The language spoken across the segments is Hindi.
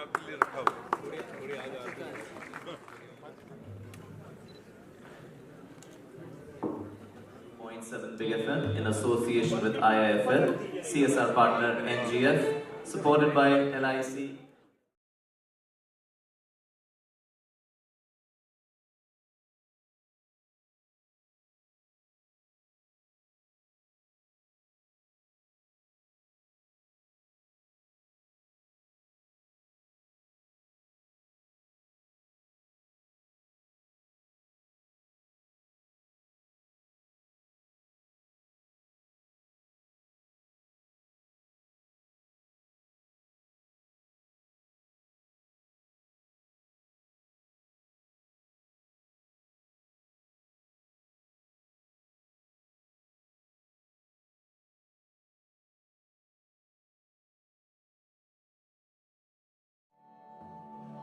आपके लिए रखा हुआ थोड़ी आ जाती है। Big FM in association with IIFL, CSR partner NGF, supported by LIC.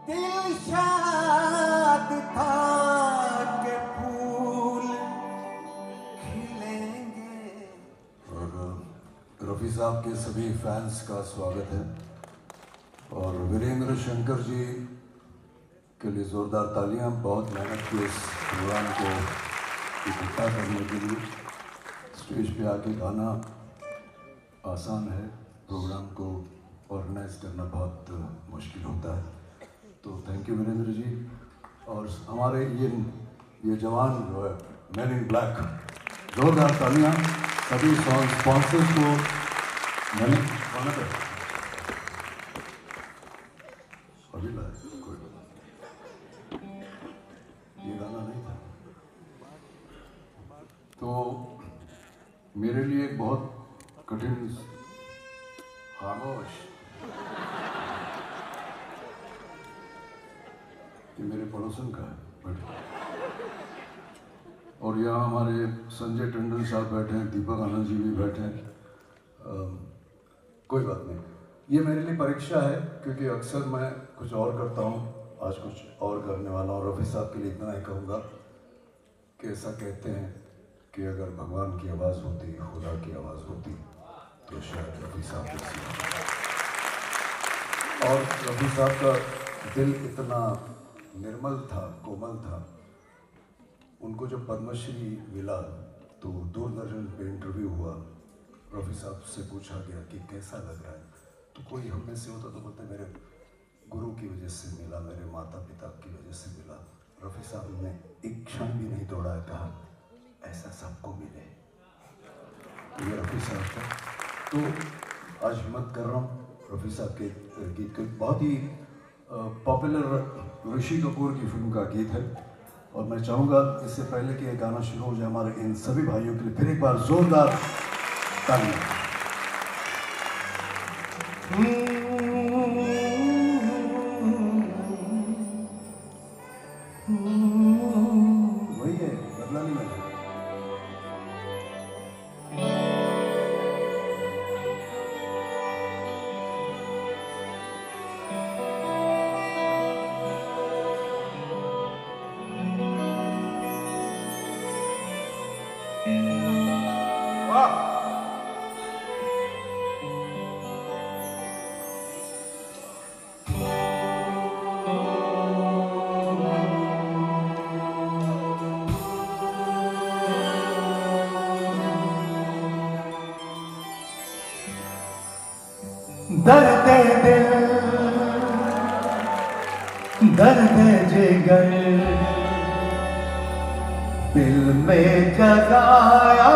दिल शाद था कि फूल खिलेंगे। और रफ़ी साहब के सभी फैंस का स्वागत है और वीरेंद्र शंकर जी के लिए ज़ोरदार तालियां। बहुत मेहनत की इस प्रोग्राम को इकट्ठा करने के लिए। स्टेज पे आके गाना आसान है, प्रोग्राम को ऑर्गेनाइज करना बहुत मुश्किल होता है। तो थैंक यू वीरेंद्र जी। और हमारे ये जवान जो है मैन इन ब्लैक, जोरदार तालियां सभी सॉन्ग स्पॉन्सर्स को। मैंने अभी लाया कोई ये गाना नहीं था। तो मेरे लिए एक बहुत कठिन खामोश ये मेरे पड़ोसन का है। और यहाँ हमारे संजय टंडन साहब बैठे हैं, दीपक आनंद जी भी बैठे हैं। कोई बात नहीं, ये मेरे लिए परीक्षा है क्योंकि अक्सर मैं कुछ और करता हूँ, आज कुछ और करने वाला हूँ। रफ़ी साहब के लिए इतना ही कहूँगा कि ऐसा कहते हैं कि अगर भगवान की आवाज़ होती, खुदा की आवाज़ होती तो शायद रफ़ी साहब जैसी। और रफ़ी साहब का दिल इतना निर्मल था, कोमल था। उनको जब पद्मश्री मिला तो दूरदर्शन पे इंटरव्यू हुआ, रफ़ी साहब से पूछा गया कि कैसा लग रहा है, तो कोई हम में से होता तो बोलते मेरे गुरु की वजह से मिला, मेरे माता पिता की वजह से मिला। रफ़ी साहब ने एक क्षण भी नहीं तोड़ा, कहा ऐसा सबको मिले। ये रफ़ी साहब का। तो आज हिम्मत कर रहा हूँ रफ़ी साहब के गीत के, बहुत ही पॉपुलर ऋषि कपूर की फिल्म का गीत है। और मैं चाहूँगा इससे पहले कि ये गाना शुरू हो जाए, हमारे इन सभी भाइयों के लिए फिर एक बार जोरदार तालियां। वही है, बदला नहीं लगा। दर्द दिल, दर्द जिगर, दिल में जगाया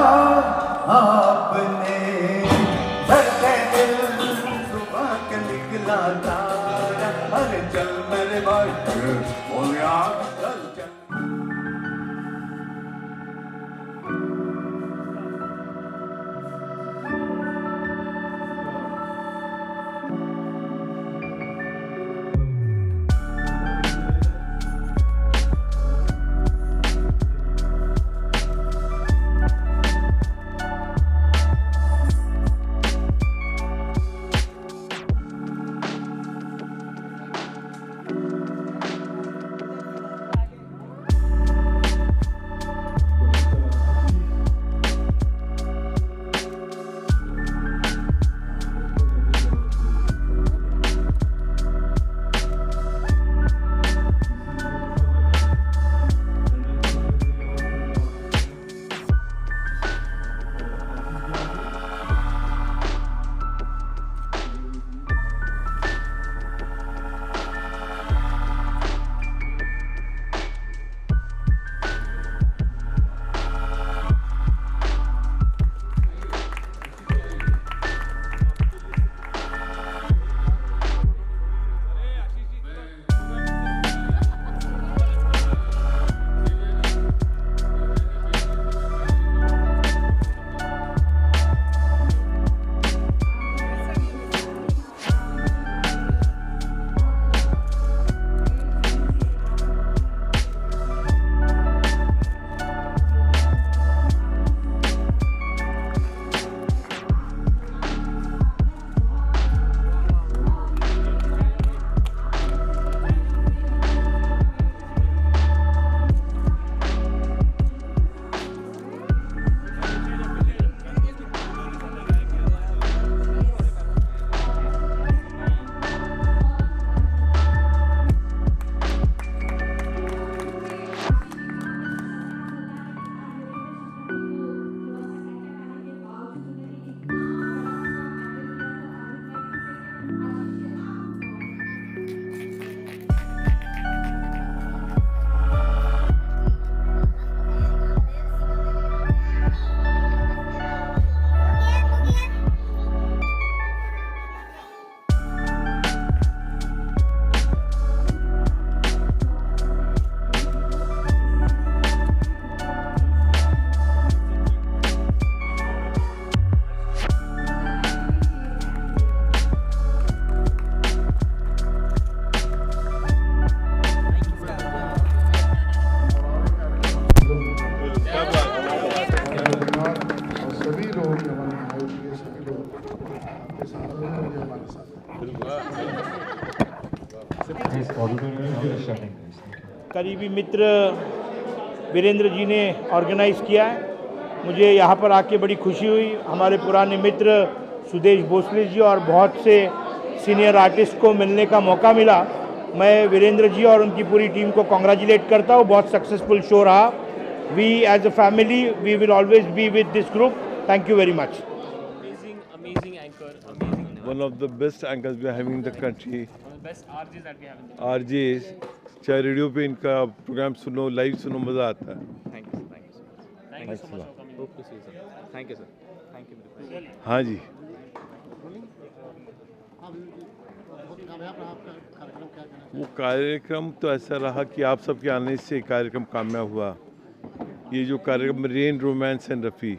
आपने। दर्द दिल सुबह के निकला तारा, अरे चल मेरे भाई बोलिया चल चल। में आए हुए सभी लोग आपके साथ हैं और ये हमारे साथ हैं। करीबी मित्र वीरेंद्र जी ने ऑर्गेनाइज़ किया है। मुझे यहाँ पर आके बड़ी खुशी हुई। हमारे पुराने मित्र सुदेश भोसले जी और बहुत से सीनियर आर्टिस्ट को मिलने का मौका मिला। मैं वीरेंद्र जी और उनकी पूरी टीम को कॉन्ग्रेचुलेट करता हूँ। बहुत सक्सेसफुल शो रहा। We as a family we will always be with this group. Thank you very much. Amazing anchor, amazing. One of the best anchors we are having in the country. One of the best RJs that we have in the RJs, चाहे रेडियो पे इनका प्रोग्राम सुनो, लाइव सुनो, मज़ा आता है। Thank you so much for coming. Hope to see you, sir. Thank you, sir. Thank you very much. हाँ जी। वो कार्यक्रम तो ऐसा रहा कि आप सबके आने से कार्यक्रम कामयाब हुआ। ये जो कार्यक्रम रेन रोमांस एंड रफ़ी,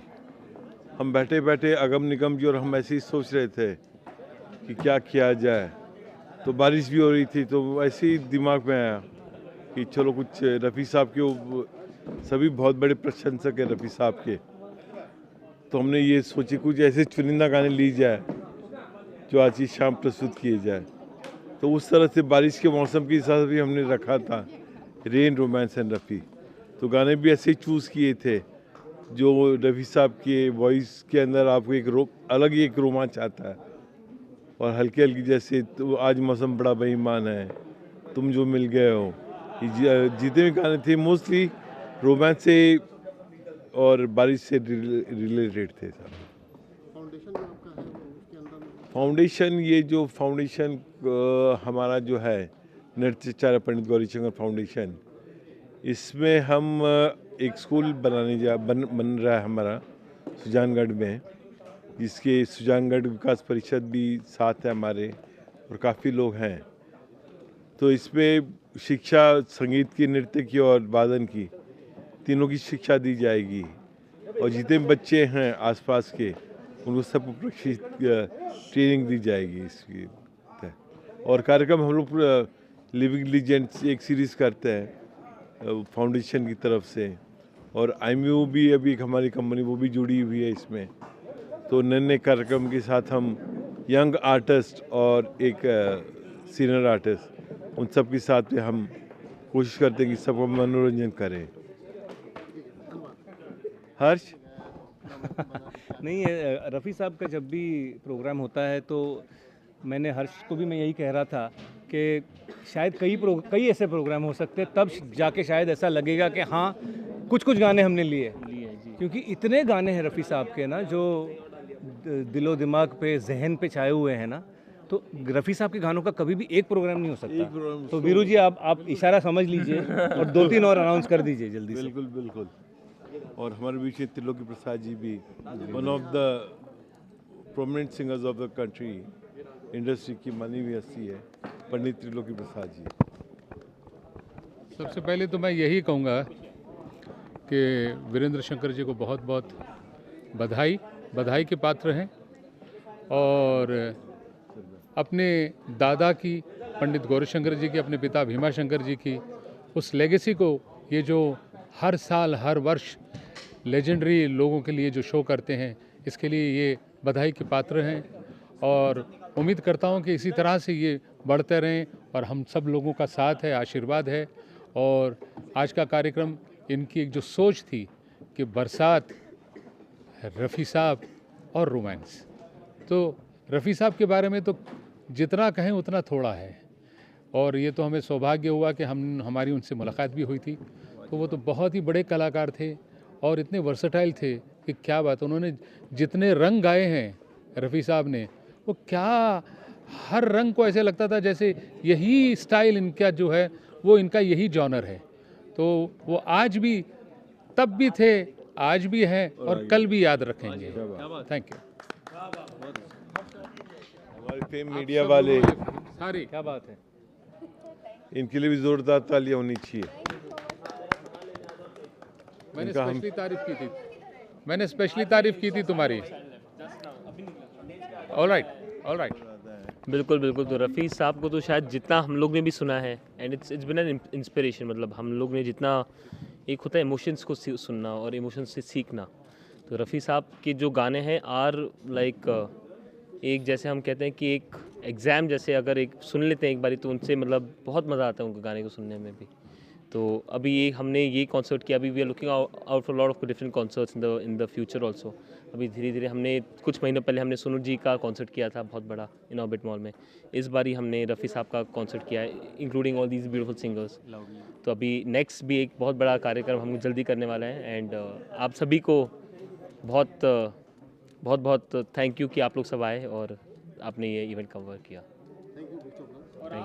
हम बैठे बैठे अगम निगम जी और हम ऐसे ही सोच रहे थे कि क्या किया जाए, तो बारिश भी हो रही थी, तो ऐसे ही दिमाग में आया कि चलो कुछ रफ़ी साहब के, सभी बहुत बड़े प्रशंसक हैं रफ़ी साहब के, तो हमने ये सोची कुछ ऐसे चुनिंदा गाने ली जाए जो आज ही शाम प्रस्तुत किए जाए। तो उस तरह से बारिश के मौसम के हिसाब से भी हमने रखा था रेन रोमांस एंड रफ़ी। तो गाने भी ऐसे ही चूज़ किए थे जो रफ़ी साहब के वॉइस के अंदर आपको एक अलग ही एक रोमांच आता है, और हल्की हल्की जैसे तो आज मौसम बड़ा बेईमान है, तुम जो मिल गए हो, जितने भी गाने थे मोस्टली रोमांस से और बारिश से रिलेटेड थे सब। फाउंडेशन ये जो फाउंडेशन हमारा जो है नृत्याचार्य पंडित गौरीशंकर फाउंडेशन, इसमें हम एक स्कूल बन रहा है हमारा सुजानगढ़ में, जिसके सुजानगढ़ विकास परिषद भी साथ है हमारे और काफ़ी लोग हैं। तो इसमें शिक्षा संगीत की, नृत्य की और वादन की, तीनों की शिक्षा दी जाएगी, और जितने बच्चे हैं आसपास के उनको सबको प्रशिक्षित ट्रेनिंग दी जाएगी इसकी। और कार्यक्रम हम लोग लिविंग लीजेंड्स एक सीरीज़ करते हैं फाउंडेशन की तरफ से, और IMU भी अभी एक हमारी कंपनी वो भी जुड़ी हुई है इसमें। तो नए नए कार्यक्रम के साथ हम यंग आर्टिस्ट और एक सीनियर आर्टिस्ट, उन सब के साथ में हम कोशिश करते हैं कि सबको मनोरंजन करें। हर्ष नहीं है, रफ़ी साहब का जब भी प्रोग्राम होता है तो मैंने हर्ष को भी मैं यही कह रहा था कि शायद कई ऐसे प्रोग्राम हो सकते हैं, तब जाके शायद ऐसा लगेगा कि हाँ कुछ गाने हमने लिए, क्योंकि इतने गाने हैं रफ़ी साहब के ना जो दिलो दिमाग पे, जहन पे छाए हुए हैं ना, तो रफ़ी साहब के गानों का कभी भी एक प्रोग्राम नहीं हो सकता। तो वीरू जी आप इशारा समझ लीजिए और 2-3 और अनाउंस कर दीजिए जल्दी से। बिल्कुल बिल्कुल। और हमारे बीच में त्रिलोकी प्रसाद जी भी, one of the prominent singers of the country, industry की मानी हुई हस्ती है पंडित त्रिलोकी प्रसाद जी। सबसे पहले तो मैं यही कहूँगा कि वीरेंद्र शंकर जी को बहुत बहुत बधाई के पात्र हैं, और अपने दादा की, पंडित गौरीशंकर जी की, अपने पिता भीमा शंकर जी की उस लेगेसी को, ये जो हर साल हर वर्ष लेजेंडरी लोगों के लिए जो शो करते हैं, इसके लिए ये बधाई के पात्र हैं, और उम्मीद करता हूँ कि इसी तरह से ये बढ़ते रहें, और हम सब लोगों का साथ है, आशीर्वाद है। और आज का कार्यक्रम, इनकी एक जो सोच थी कि बरसात, रफ़ी साहब और रोमांस, तो रफ़ी साहब के बारे में तो जितना कहें उतना थोड़ा है, और ये तो हमें सौभाग्य हुआ कि हमारी उनसे मुलाकात भी हुई थी। तो वो तो बहुत ही बड़े कलाकार थे और इतने वर्सेटाइल थे कि क्या बात। उन्होंने जितने रंग गाए हैं रफ़ी साहब ने, वो क्या, हर रंग को ऐसे लगता था जैसे यही स्टाइल इनका जो है वो इनका यही जॉनर है। तो वो आज भी, तब भी थे, आज भी हैं और कल भी याद रखेंगे। Thank you. हमारे फेम मीडिया वाले सारे, क्या बात है, इनके लिए भी जोरदार तालियां होनी चाहिए। मैंने स्पेशली तारीफ की थी तुम्हारी। All right. बिल्कुल। तो रफ़ी साहब को तो शायद जितना हम लोग ने भी सुना है, and it's been an inspiration, मतलब हम लोग ने जितना, एक होता है इमोशंस को सुनना और इमोशंस से सीखना, तो रफ़ी साहब के जो गाने हैं आर लाइक एक जैसे हम कहते हैं कि एक एग्ज़ाम जैसे, अगर एक सुन लेते हैं एक बारी तो उनसे मतलब बहुत मज़ा आता है उनके गाने को सुनने में भी। तो अभी ये हमने ये कॉन्सर्ट किया, अभी we are looking out for lot of different concerts in the future also. अभी धीरे धीरे हमने कुछ महीनों पहले हमने सोनू जी का कॉन्सर्ट किया था बहुत बड़ा इन ऑर्बिट मॉल में। इस बारी हमने रफ़ी साहब का कॉन्सर्ट किया है including all these beautiful singers. तो अभी नेक्स्ट भी एक बहुत बड़ा कार्यक्रम हम जल्दी करने वाले हैं एंड आप सभी को बहुत बहुत बहुत थैंक यू कि आप लोग सब आए और आपने ये इवेंट कवर किया। Thank you.